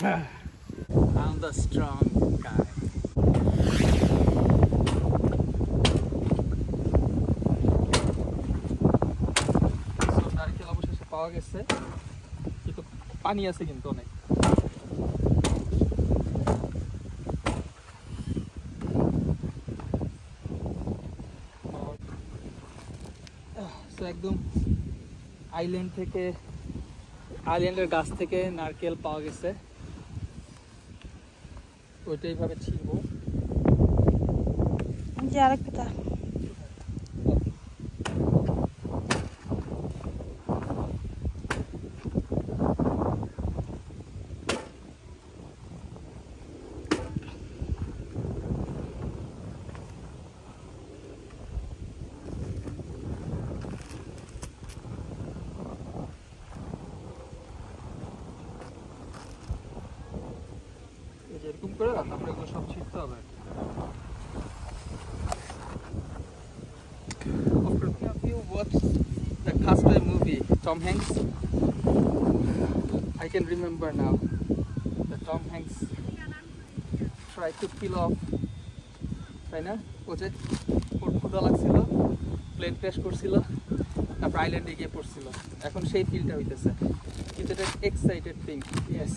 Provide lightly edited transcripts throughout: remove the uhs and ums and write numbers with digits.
I'm the strong guy. So নারকেল অবশেষে পাওয়া গেছে, কিন্তু পানি আছে কিন্তু অনেক। একদম আইল্যান্ডের গাছ থেকে নারকেল পাওয়া গেছে, ওইটা এইভাবে ছিঁড়বো। আরেকটা এরকম করে তারপরে এগুলো সব ছিঁড়তে হবে। Have you watched the Castaway movie, Tom Hanks? I can remember now. The Tom Hanks tried to peel off, তাই না? ও যে ক্ষুধা লাগছিল, প্লেন ক্র্যাশ করছিল, তারপর আইল্যান্ডে গিয়ে পড়ছিল। এখন সেই ফিলটা হইতেছে, কিন্তু এটা এক্সাইটেড থিং। ইয়েস,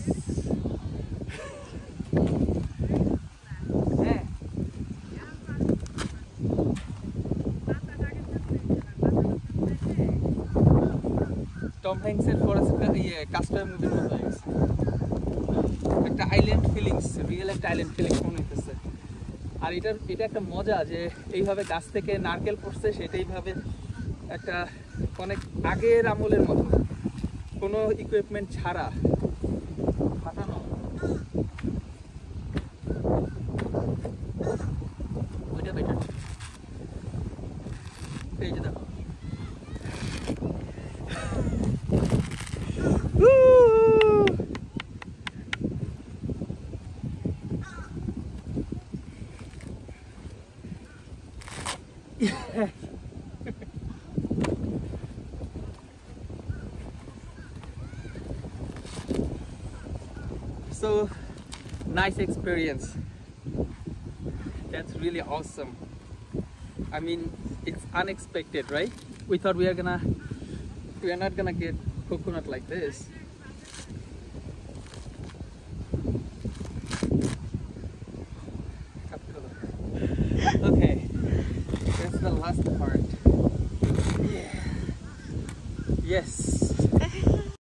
টম হ্যাঙ্কসের কাস্টওয়ে মুভির মতো হয়ে গেছে। একটা আইল্যান্ড ফিলিংস, রিয়েল একটা আইল্যান্ড ফিলিংস মনে হইতেছে। আর এটা একটা মজা যে এইভাবে গাছ থেকে নারকেল পড়ছে, সেটাইভাবে একটা অনেক আগের আমলের মতো, কোনো ইকুইপমেন্ট ছাড়া ফাটানো। ওইটা বেটার। এই যে দেখো, so nice experience. That's really awesome. I mean, it's unexpected, right? We thought we are not gonna get coconut like this. Okay, that's the last part. Yeah. Yes.